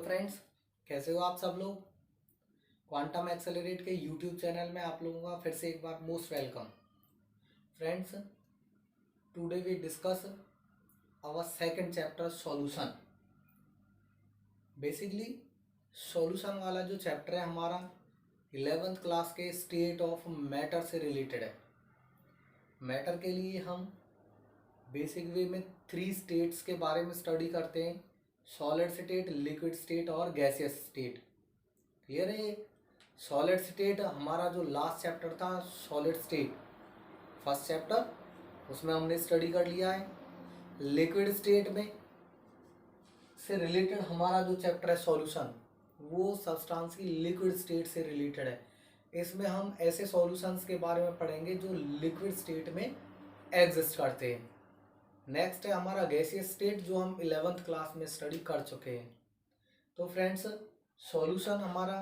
Friends, कैसे हो आप सब लोग। क्वांटम एक्सेलरेट के यूट्यूब चैनल में आप लोगों का फिर से एक बार most welcome. Friends, today we discuss our second chapter solution. Basically solution वाला जो चैप्टर है हमारा 11th क्लास के स्टेट ऑफ मैटर से रिलेटेड है। मैटर के लिए हम बेसिक वे में 3 स्टेट्स के बारे में स्टडी करते हैं, सॉलिड स्टेट, लिक्विड स्टेट और गैसियस स्टेट। क्लियर है। सॉलिड स्टेट हमारा जो लास्ट चैप्टर था सॉलिड स्टेट, फर्स्ट चैप्टर, उसमें हमने स्टडी कर लिया है। लिक्विड स्टेट में से रिलेटेड हमारा जो चैप्टर है सॉल्यूशन, वो सब्सटेंस की लिक्विड स्टेट से रिलेटेड है। इसमें हम ऐसे सॉल्यूशंस के बारे में पढ़ेंगे जो लिक्विड स्टेट में एग्जिस्ट करते हैं। नेक्स्ट है हमारा गैसियस स्टेट, जो हम 11th क्लास में स्टडी कर चुके हैं। तो फ्रेंड्स, सॉल्यूशन हमारा,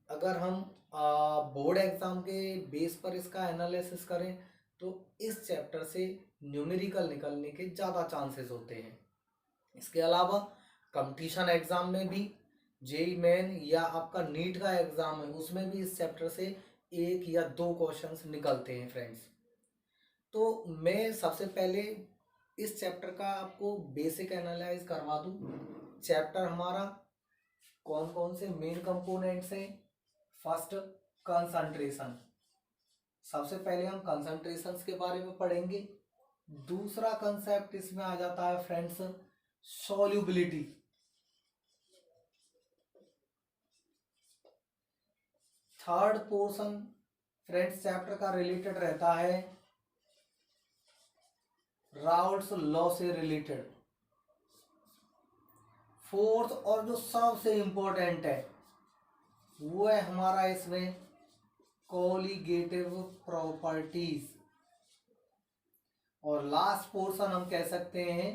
अगर हम बोर्ड एग्जाम के बेस पर इसका एनालिसिस करें तो इस चैप्टर से न्यूमेरिकल निकलने के ज़्यादा चांसेस होते हैं। इसके अलावा कंपटीशन एग्जाम में भी, जेई मेन या आपका नीट का एग्जाम है, उसमें भी इस चैप्टर से 1 या 2 क्वेश्चंस निकलते हैं फ्रेंड्स। तो मैं सबसे पहले इस चैप्टर का आपको बेसिक एनालाइज करवा दूं। चैप्टर हमारा कौन कौन से मेन कंपोनेंट्स हैं। First, concentration. सबसे पहले हम कंसंट्रेशंस के बारे में पढ़ेंगे। दूसरा कंसेप्ट इसमें आ जाता है friends solubility. Third portion friends chapter का रिलेटेड रहता है राउल्ट्स लॉ से रिलेटेड। फोर्थ और जो सबसे इंपॉर्टेंट है वो है हमारा इसमें कोलिगेटिव प्रॉपर्टीज। और लास्ट पोर्शन हम कह सकते हैं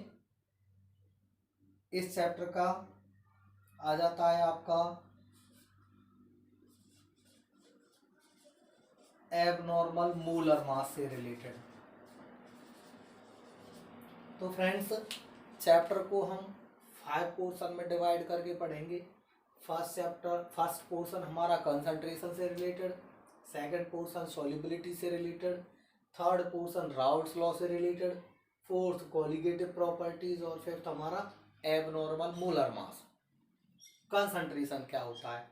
इस चैप्टर का आ जाता है आपका एबनॉर्मल मोलर मास से रिलेटेड। तो फ्रेंड्स, चैप्टर को हम 5 पोर्शन में डिवाइड करके पढ़ेंगे। फर्स्ट पोर्शन हमारा कंसंट्रेशन से रिलेटेड, सेकंड पोर्शन सॉल्युबिलिटी से related, third portion Raoult's law से रिलेटेड, फोर्थ कोलिगेटिव प्रॉपर्टीज और फिफ्थ हमारा एबनॉर्मल मोलर मास। कंसंट्रेशन क्या होता है?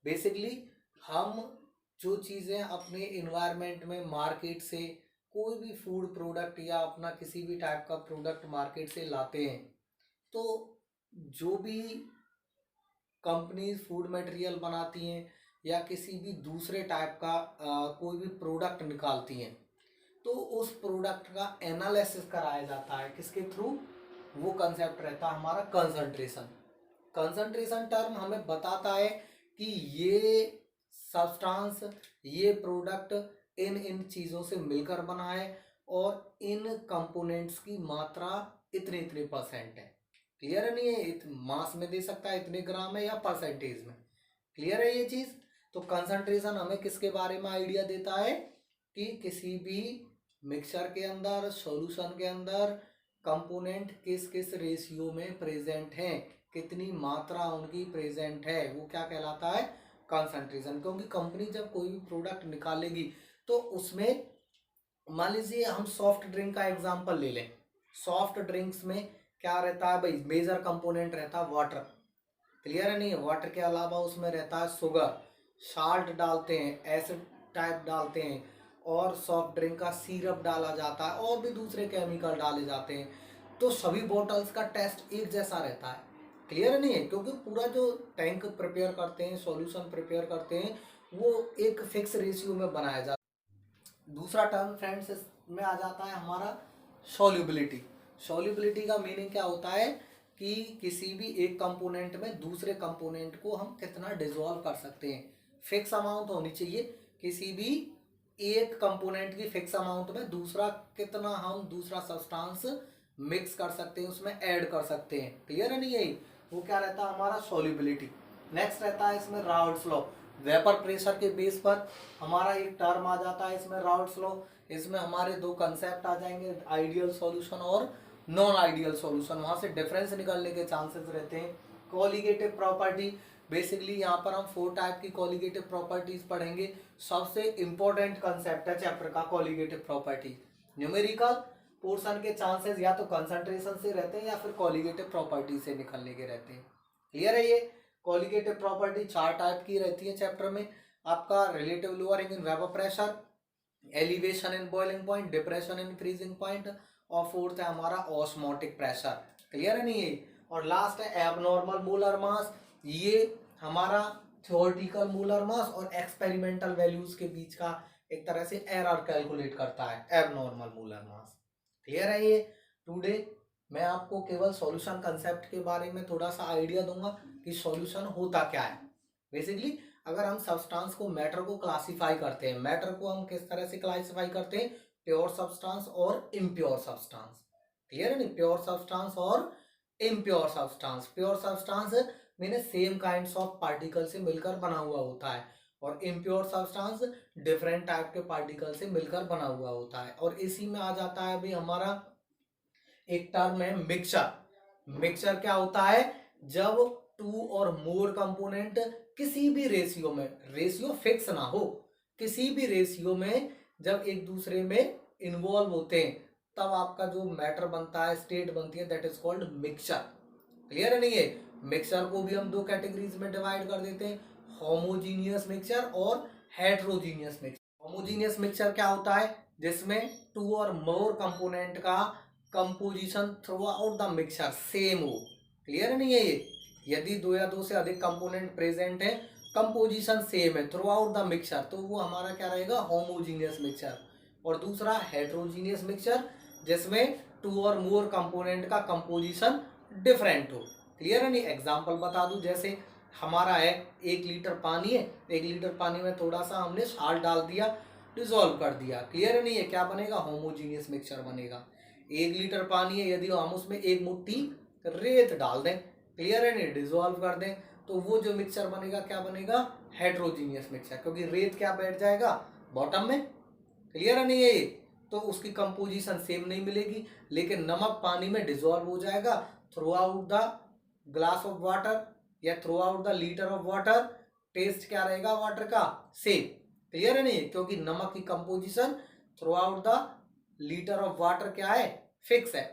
बेसिकली हम जो चीज़ें अपने इन्वायरमेंट में मार्केट से कोई भी फूड प्रोडक्ट या अपना किसी भी टाइप का प्रोडक्ट मार्केट से लाते हैं, तो जो भी कंपनीज फूड मटेरियल बनाती हैं या किसी भी दूसरे टाइप का कोई भी प्रोडक्ट निकालती हैं, तो उस प्रोडक्ट का एनालिसिस कराया जाता है किसके थ्रू? वो कंसेप्ट रहता है हमारा कंसंट्रेशन। कंसंट्रेशन टर्म हमें बताता है कि ये सब्सटेंस, ये प्रोडक्ट इन चीज़ों से मिलकर बना है और इन कंपोनेंट्स की मात्रा इतने इतने परसेंट है। क्लियर है? नहीं है मास में दे सकता है इतने ग्राम है या परसेंटेज में। क्लियर है ये चीज़? तो कंसंट्रेशन हमें किसके बारे में आइडिया देता है कि किसी भी मिक्सचर के अंदर, सॉल्यूशन के अंदर कंपोनेंट किस किस रेशियो में प्रेजेंट हैं, कितनी मात्रा उनकी प्रेजेंट है, वो क्या कहलाता है? कंसंट्रेशन। क्योंकि कंपनी जब कोई भी प्रोडक्ट निकालेगी तो उसमें, मान लीजिए हम सॉफ्ट ड्रिंक का एग्जांपल ले लें। सॉफ्ट ड्रिंक्स में क्या रहता है भाई? मेजर कंपोनेंट रहता है वाटर। क्लियर है? नहीं है? वाटर के अलावा उसमें रहता है शुगर, साल्ट डालते हैं, एसिड टाइप डालते हैं, और सॉफ्ट ड्रिंक का सिरप डाला जाता है और भी दूसरे केमिकल डाले जाते हैं। तो सभी बॉटल्स का टेस्ट एक जैसा रहता है। क्लियर नहीं है? क्योंकि पूरा जो टैंक प्रिपेयर करते हैं, सॉल्यूशन प्रिपेयर करते हैं, वो एक फिक्स रेशियो में बनाया जाता है। दूसरा टर्म फ्रेंड्स इसमें आ जाता है हमारा सॉल्युबिलिटी। सॉल्युबिलिटी का मीनिंग क्या होता है कि किसी भी एक कंपोनेंट में दूसरे कंपोनेंट को हम कितना डिसॉल्व कर सकते हैं। फिक्स अमाउंट होनी चाहिए किसी भी एक कंपोनेंट की, फिक्स अमाउंट में दूसरा कितना हम दूसरा सब्सटेंस मिक्स कर सकते हैं, उसमें ऐड कर सकते हैं। क्लियर है? नहीं यही वो क्या रहता है हमारा सॉल्युबिलिटी। नेक्स्ट रहता है इसमें राउल्ट्स लॉ। वेपर प्रेशर के बेस पर हमारा एक टर्म आ जाता है इसमें राउल्ट्स लॉ। इसमें हमारे 2 कंसेप्ट आ जाएंगे, आइडियल सॉल्यूशन और नॉन आइडियल सॉल्यूशन। वहाँ से डिफरेंस निकलने के चांसेस रहते हैं। कॉलिगेटिव प्रॉपर्टी, बेसिकली यहाँ पर हम 4 टाइप की कॉलिगेटिव प्रॉपर्टीज पढ़ेंगे। सबसे इंपॉर्टेंट कंसेप्ट है चैप्टर का कॉलिगेटिव प्रॉपर्टी। न्यूमेरिकल पोर्शन के चांसेस या तो कंसंट्रेशन से रहते हैं या फिर कॉलिगेटिव प्रॉपर्टी से निकलने के रहते हैं। क्लियर है? ये कॉलिगेटिव प्रॉपर्टी 4 टाइप की रहती है चैप्टर में। आपका relative lowering in vapour pressure, elevation in boiling point, depression in freezing point, और फोर्थ है हमारा ऑस्मोटिक प्रेशर। क्लियर है नहीं ये? और लास्ट है एबनॉर्मल मोलर मास। ये हमारा थ्योरेटिकल मोलर मास और एक्सपेरिमेंटल वैल्यूज के बीच का एक तरह से एरर कैलकुलेट करता है, एबनॉर्मल मोलर मास। क्लियर है ये? टुडे मैं आपको केवल सॉल्यूशन कंसेप्ट के बारे में थोड़ा सा आइडिया दूंगा कि सॉल्यूशन होता क्या है। बेसिकली अगर हम सब्सटेंस को, मैटर को क्लासिफाई करते हैं, मैटर को हम किस तरह से क्लासिफाई करते हैं? प्योर सब्सटेंस और इम्प्योर सब्सटेंस। क्लियर है नहीं? प्योर सब्सटेंस और impure substance. Pure substance mean same kinds of particle से मिलकर बना हुआ होता है, और इम्प्योर सब्सटेंस डिफरेंट टाइप के पार्टिकल से मिलकर बना हुआ होता है। और इसी में आ जाता है अभी हमारा एक टर्म है मिक्सचर। मिक्सचर क्या होता है? जब 2 और मोर कंपोनेंट किसी भी रेशियो में, रेशियो फिक्स ना हो, किसी भी रेशियो में जब एक दूसरे में इन्वॉल्व होते हैं तब आपका जो मैटर बनता है, स्टेट बनती है, that is called mixture. Clear है नहीं है? मिक्सचर को भी हम 2 कैटेगरीज में डिवाइड कर देते हैं, होमोजीनियस मिक्सचर और हेट्रोजीनियस मिक्सचर। होमोजीनियस मिक्सचर क्या होता है? जिसमें 2 और मोर कंपोनेंट का composition through out the mixture same हो। क्लियर नहीं है ये? यदि 2 या 2 से अधिक कंपोनेंट प्रेजेंट है, कंपोजिशन सेम है थ्रू आउट द मिक्सचर, तो वो हमारा क्या रहेगा? Homogeneous mixture. और दूसरा हेट्रोजीनियस मिक्सचर, जिसमें 2 और मोर कंपोनेंट का कंपोजिशन डिफरेंट हो। क्लियर है नहीं? एग्जांपल बता दूं, जैसे हमारा है 1 लीटर पानी है, 1 लीटर पानी में थोड़ा सा हमने साल्ट डाल दिया, डिसॉल्व कर दिया। क्लियर है नहीं है? क्या बनेगा? होमोजीनियस मिक्सचर बनेगा। 1 लीटर पानी है, यदि हम उसमें 1 मुट्ठी रेत डाल दें, क्लियर है नहीं, डिसॉल्व कर दें, तो वो जो मिक्सचर बनेगा क्या बनेगा? हेट्रोजीनियस मिक्सचर, क्योंकि रेत क्या बैठ जाएगा? बॉटम में। क्लियर है नहीं है? तो उसकी कंपोजिशन सेम नहीं मिलेगी, लेकिन नमक पानी में डिसॉल्व हो जाएगा throughout the glass of water या throughout the litre of water. Taste क्या रहेगा वाटर का? सेम। क्लियर है नहीं? क्योंकि नमक की composition through out the litre of water क्या है? फिक्स है,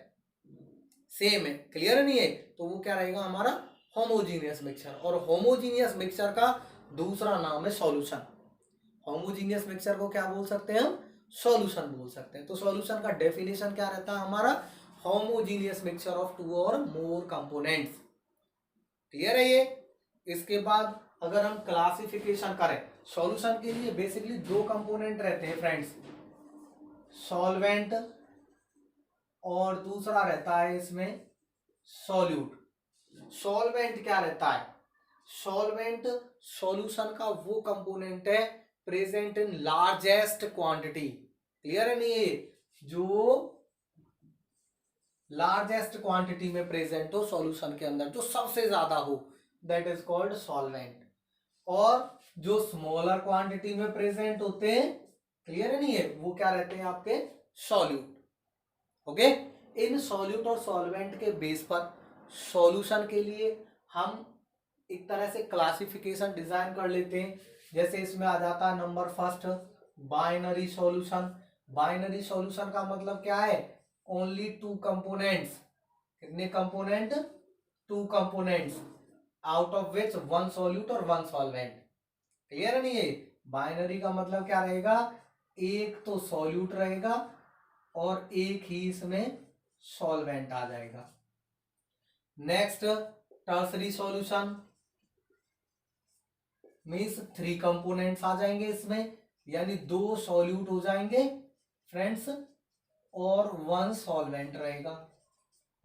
सेम है। क्लियर नहीं है? तो वो क्या रहेगा हमारा? Homogeneous mixture. और होमोजीनियस मिक्सचर का दूसरा नाम है सॉल्यूशन। होमोजीनियस मिक्सचर को क्या बोल सकते हैं हम? सॉल्यूशन बोल सकते हैं। तो सॉल्यूशन का डेफिनेशन क्या रहता है हमारा? होमोजीनियस मिक्सचर ऑफ 2 और मोर कंपोनेंट्स। क्लियर है ये? इसके बाद अगर हम क्लासिफिकेशन करें सॉल्यूशन के लिए, बेसिकली 2 कंपोनेंट रहते हैं फ्रेंड्स, सॉल्वेंट और दूसरा रहता है इसमें सॉल्यूट। सॉल्वेंट क्या रहता है? सॉल्वेंट सॉल्यूशन का वो कंपोनेंट है present in largest quantity. Clear है नहीं है? जो लार्जेस्ट क्वांटिटी में प्रेजेंट हो सॉल्यूशन के अंदर, जो सबसे ज्यादा हो, दैट इज कॉल्ड सॉल्वेंट। और जो स्मॉलर क्वांटिटी में प्रेजेंट होते हैं, क्लियर है नहीं है, वो क्या रहते हैं आपके? सॉल्यूट। ओके? इन सॉल्यूट और सॉल्वेंट के बेस पर सॉल्यूशन के लिए हम एक तरह से क्लासिफिकेशन डिजाइन कर लेते हैं। जैसे इसमें आ जाता है number first, binary solution. Binary solution का मतलब क्या है? Only 2 components. कितने component? 2 components, out of which 1 solute और 1 सॉल्वेंट। क्लियर है नहीं है? बाइनरी का मतलब क्या रहेगा? एक तो सॉल्यूट रहेगा और एक ही इसमें सॉल्वेंट आ जाएगा। Next tertiary solution means 3 components आ जाएंगे इसमें, यानी 2 सॉल्यूट हो जाएंगे फ्रेंड्स और 1 सॉल्वेंट रहेगा।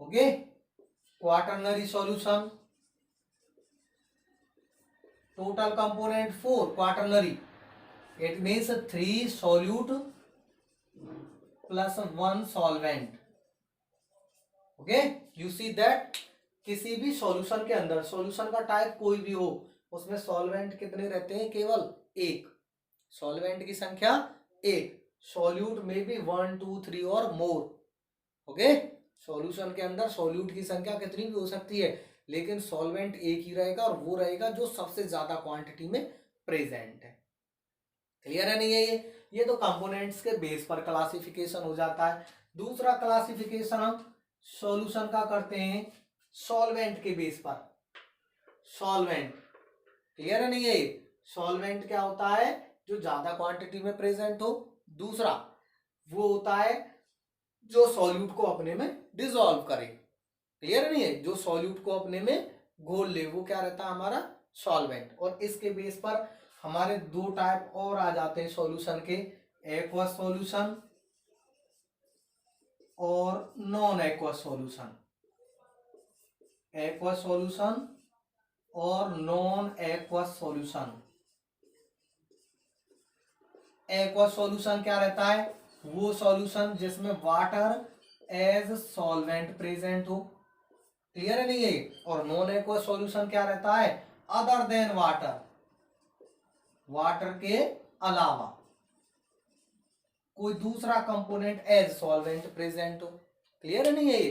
Okay? Quaternary solution, total component 4 quaternary, it means 3 solute plus 1 solvent. Okay? You see that किसी भी सॉल्यूशन के अंदर, सॉल्यूशन का टाइप कोई भी हो, उसमें सॉल्वेंट कितने रहते हैं? केवल 1। सॉल्वेंट की संख्या 1। सॉल्यूट में भी 1 2 3 और मोर। ओके? सॉल्यूशन के अंदर सॉल्यूट की संख्या कितनी भी हो सकती है, लेकिन सॉल्वेंट एक ही रहेगा और वो रहेगा जो सबसे ज्यादा क्वांटिटी में प्रेजेंट है। क्लियर है नहीं है ये तो कंपोनेंट्स के बेस पर क्लासिफिकेशन हो जाता है। दूसरा क्लासिफिकेशन हम सॉल्यूशन का करते हैं सॉल्वेंट के बेस पर। सॉल्वेंट क्लियर है नहीं है सॉल्वेंट क्या होता है, जो ज्यादा क्वांटिटी में प्रेजेंट हो। दूसरा वो होता है जो सॉल्यूट को अपने में डिसॉल्व करे। क्लियर है नहीं है, जो सॉल्यूट को अपने में घोल ले वो क्या रहता है हमारा सॉल्वेंट। और इसके बेस पर हमारे दो टाइप और आ जाते हैं सॉल्यूशन के, एक्वस सॉल्यूशन और non aqueous solution. Aqueous solution और non aqueous solution. Aqueous solution क्या रहता है, वो सॉल्यूशन जिसमें वाटर एज सॉल्वेंट प्रेजेंट हो। क्लियर है नहीं है। और नॉन एक्वस सॉल्यूशन क्या रहता है, अदर देन वाटर, वाटर के अलावा कोई दूसरा कंपोनेंट एज सॉल्वेंट प्रेजेंट हो। क्लियर है नहीं है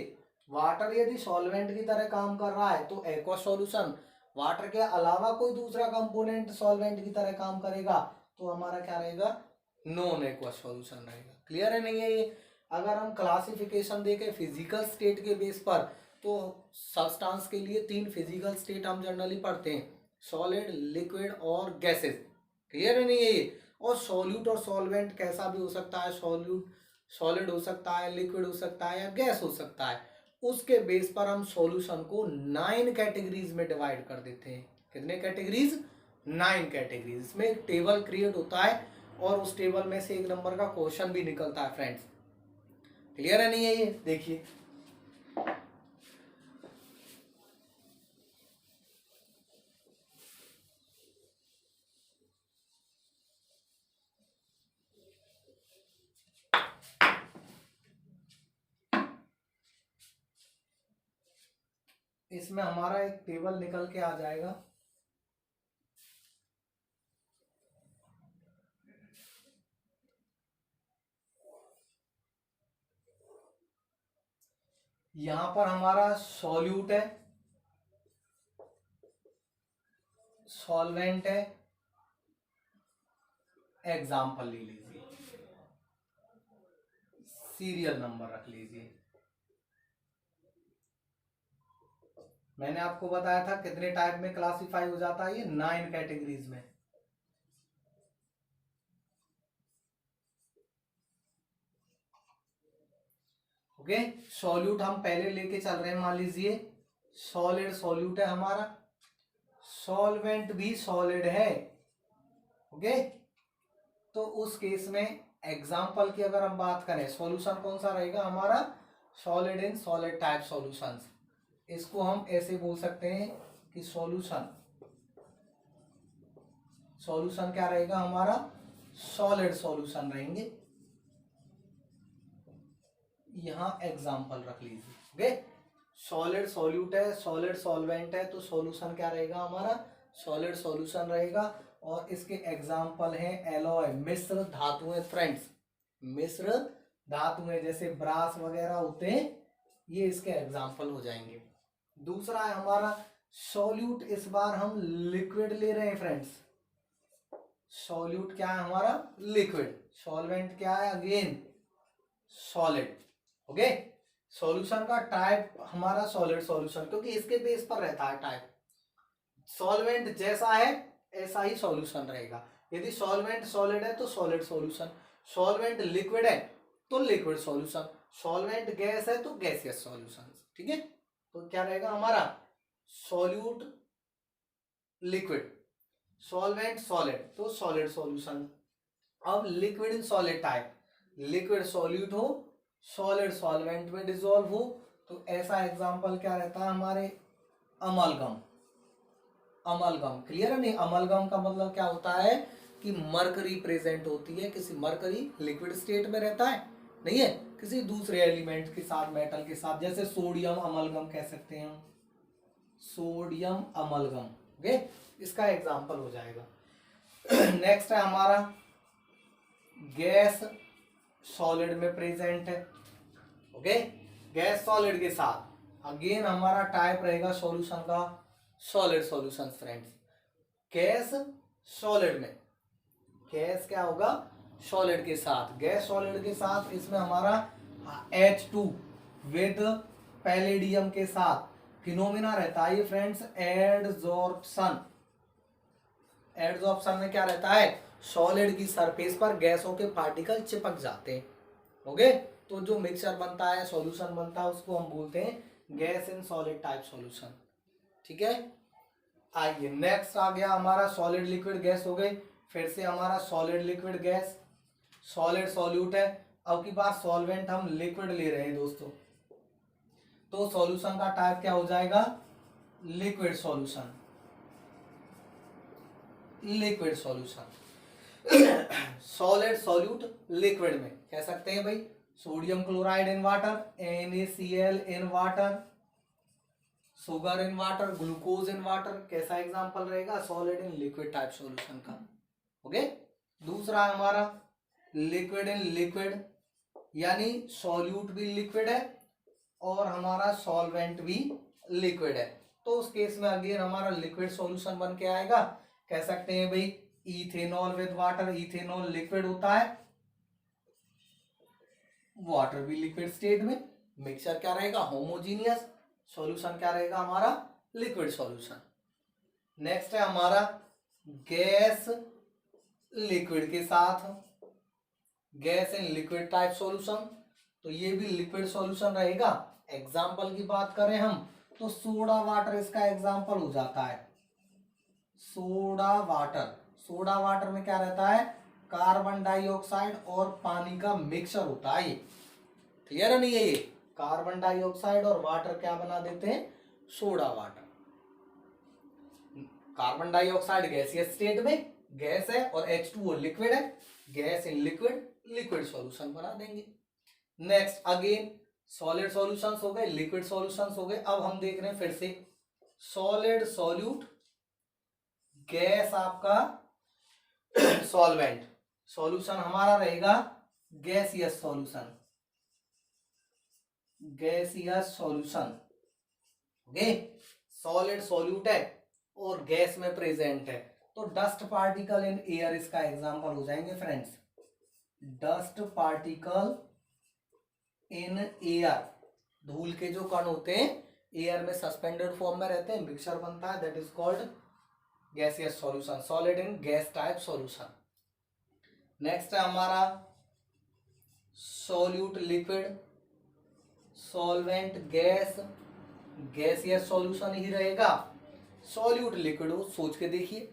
वाटर यदि सॉल्वेंट की तरह काम कर रहा है तो एक्वस सॉल्यूशन, वाटर के अलावा कोई दूसरा कंपोनेंट सॉल्वेंट की तरह काम करेगा तो हमारा क्या रहेगा, नॉन एक्वस सॉल्यूशन रहेगा। क्लियर है नहीं है ये। अगर हम क्लासिफिकेशन देखें फिजिकल स्टेट के बेस पर तो सब्सटेंस के लिए 3 फिजिकल स्टेट हम जनरली पढ़ते हैं, सॉलिड, लिक्विड और गैसेस। क्लियर है नहीं है ये। और सॉल्यूट और सॉल्वेंट कैसा भी हो सकता है, सॉलिड हो सकता है, लिक्विड हो सकता है या गैस हो सकता है। उसके बेस पर हम सॉल्यूशन को 9 कैटेगरीज में डिवाइड कर देते हैं। कितने कैटेगरीज, 9 कैटेगरीज। इसमें एक टेबल क्रिएट होता है और उस टेबल में से 1 नंबर का क्वेश्चन भी निकलता है फ्रेंड्स। क्लियर है नहीं है ये, देखिए इसमें हमारा एक टेबल निकल के आ जाएगा। यहां पर हमारा सॉल्यूट है, सॉल्वेंट है, एग्जाम्पल ले लीजिए, सीरियल नंबर रख लीजिए। मैंने आपको बताया था कितने टाइप में क्लासिफाई हो जाता है ये, 9 कैटेगरीज में। ओके, सॉल्यूट हम पहले लेके चल रहे हैं, मान लीजिए सॉलिड सॉल्यूट है हमारा, सॉल्वेंट भी सॉलिड है। ओके, तो उस केस में एग्जाम्पल की अगर हम बात करें, सॉल्यूशन कौन सा रहेगा हमारा, solid in solid type solutions. इसको हम ऐसे बोल सकते हैं कि सॉल्यूशन, सॉल्यूशन क्या रहेगा हमारा, सॉलिड सॉल्यूशन रहेंगे। यहां एग्जाम्पल रख लीजिए। ओके, सॉलिड सॉल्यूट है, सॉलिड सॉल्वेंट है, तो सॉल्यूशन क्या रहेगा हमारा, सॉलिड सॉल्यूशन रहेगा। और इसके एग्जाम्पल हैं एलॉय, मिश्र धातुएं फ्रेंड्स, मिश्र धातुएं जैसे ब्रास वगैरह होते हैं, ये इसके एग्जाम्पल हो जाएंगे। दूसरा है हमारा सॉल्यूट, इस बार हम लिक्विड ले रहे हैं फ्रेंड्स। सॉल्यूट क्या है हमारा, लिक्विड। सॉल्वेंट क्या है, अगेन सॉलिड। ओके, सॉल्यूशन का टाइप हमारा सॉलिड सॉल्यूशन, क्योंकि इसके बेस पर रहता है टाइप। सॉल्वेंट जैसा है ऐसा ही सॉल्यूशन रहेगा। यदि सॉल्वेंट सॉलिड है तो सॉलिड सॉल्यूशन, सॉल्वेंट लिक्विड है तो लिक्विड सॉल्यूशन, सॉल्वेंट गैस है तो गैसियस सॉल्यूशन। ठीक है, तो क्या रहेगा हमारा, सॉल्यूट लिक्विड, सॉल्वेंट सॉलिड तो सॉलिड सॉल्यूशन। अब liquid in solid type, liquid solute हो, सॉलिड सॉल्वेंट में डिसॉल्व हो, तो ऐसा एग्जांपल क्या रहता है हमारे, अमलगम। अमलगम क्लियर है नहीं, अमलगम का मतलब क्या होता है कि मरकरी प्रेजेंट होती है, किसी मरकरी लिक्विड स्टेट में रहता है, नहीं है, किसी दूसरे एलिमेंट के साथ, मेटल के साथ, जैसे सोडियम अमलगम कह सकते हैं हम, सोडियम अमलगम। ओके, इसका एग्जांपल हो जाएगा। नेक्स्ट है हमारा गैस, सॉलिड में प्रेजेंट है। ओके, गैस सॉलिड के साथ, अगेन हमारा टाइप रहेगा सॉल्यूशन का solid solution friends. Gas solid में, गैस क्या होगा सॉलिड के साथ, गैस सॉलिड के साथ इसमें हमारा H2 विद पैलेडियम के साथ फिनोमिना रहता है फ्रेंड्स एडजॉर्प्शन। एडजॉर्प्शन में क्या रहता है, सॉलिड की सरफेस पर गैसों के पार्टिकल चिपक जाते हैं। ओके, तो जो मिक्सचर बनता है सॉल्यूशन बनता है उसको हम बोलते हैं gas in solid type solution. ठीक है, आइए नेक्स्ट आ गया हमारा सॉलिड लिक्विड गैस हो गई, फिर से हमारा solid liquid gas, solid solute है। अब की बार सॉल्वेंट हम लिक्विड ले रहे हैं दोस्तों, तो सॉल्यूशन का टाइप क्या हो जाएगा liquid solution. Liquid solution solid solute liquid में कह सकते हैं भाई sodium chloride in water, NaCl in water, sugar in water, glucose in water. कैसा एग्जांपल रहेगा solid in liquid type solution का। ओके, दूसरा हमारा लिक्विड इन लिक्विड, यानी सॉल्यूट भी लिक्विड है और हमारा सॉल्वेंट भी लिक्विड है, तो उस केस में अगेन हमारा लिक्विड सॉल्यूशन बन के आएगा। कह सकते हैं भाई ethanol with water, ethanol liquid होता है, वाटर भी लिक्विड स्टेट में, मिक्सचर क्या रहेगा होमोजीनियस, सॉल्यूशन क्या रहेगा हमारा लिक्विड सॉल्यूशन। नेक्स्ट है हमारा गैस लिक्विड के साथ, gas in liquid type solution, तो ये भी लिक्विड सॉल्यूशन रहेगा। एग्जाम्पल की बात करें हम तो सोडा वाटर इसका एग्जाम्पल हो जाता है। सोडा वाटर, सोडा वाटर में क्या रहता है कार्बन डाइऑक्साइड और पानी का मिक्सचर होता है। ये क्लियर है नहीं है, ये कार्बन डाइऑक्साइड और वाटर क्या बना देते हैं soda water. Carbon dioxide gaseous state में गैस है और H2O लिक्विड है, gas in liquid, liquid solution बना देंगे। नेक्स्ट अगेन सॉलिड सॉल्यूशंस हो गए, लिक्विड सॉल्यूशंस हो गए। अब हम देख रहे हैं फिर से सॉलिड सॉल्यूट, गैस आपका सॉल्वेंट, सॉल्यूशन हमारा रहेगा gaseous solution, gaseous solution. Okay, solid solute है और गैस में प्रेजेंट है, तो डस्ट पार्टिकल इन एयर इसका एग्जांपल हो जाएंगे friends. Dust particle in air, धूल के जो कण होते हैं एयर में सस्पेंडेड फॉर्म में रहते हैं, मिक्सचर बनता है, that is called gaseous solution, solid in gas type solution. Next है हमारा solute liquid, solvent gas, gaseous solution ही रहेगा। सॉल्यूट लिक्विड हो, सोच के देखिए,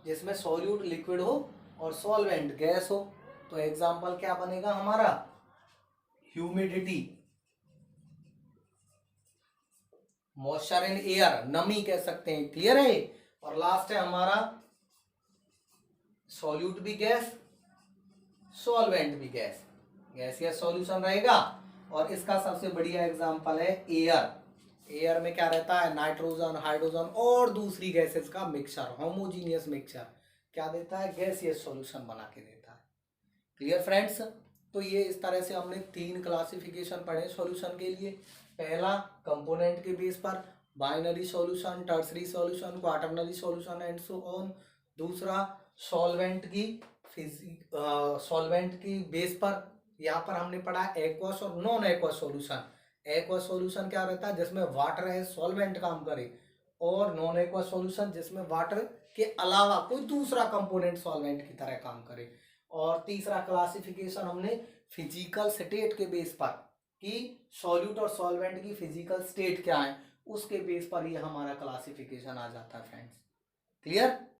जिसमें सॉल्यूट लिक्विड हो और सॉल्वेंट गैस हो, तो एग्जांपल क्या बनेगा हमारा ह्यूमिडिटी, मॉइस्चर इन एयर, नमी कह सकते हैं। क्लियर है। और लास्ट है हमारा सॉल्यूट भी गैस, सॉल्वेंट भी गैस, गैसियस सॉल्यूशन रहेगा। और इसका सबसे बढ़िया एग्जांपल है एयर। एयर में क्या रहता है नाइट्रोजन, हाइड्रोजन और दूसरी गैसेस का मिक्सचर, होमोजीनियस मिक्सचर क्या देता है गैसियस सॉल्यूशन बना के देता है। Clear friends. तो ये इस तरह से हमने 3 क्लासिफिकेशन पढ़े सॉल्यूशन के लिए। पहला कंपोनेंट के बेस पर binary solution, tertiary solution, quaternary solution and so on. दूसरा सॉल्वेंट की बेस पर यहाँ पर हमने पढ़ा एक्वस और non aqueous solution. Aqueous solution क्या रहता है जिसमें वाटर है सॉल्वेंट काम करे, और नॉन एक्वस सॉल्यूशन जिसमें वाटर के अलावा कोई दूसरा कंपोनेंट सॉल्वेंट की तरह काम करे। और तीसरा क्लासिफिकेशन हमने फिजिकल स्टेट के बेस पर कि सॉल्यूट और सॉल्वेंट की फिजिकल स्टेट क्या है, उसके बेस पर ये हमारा क्लासिफिकेशन आ जाता है फ्रेंड्स। क्लियर।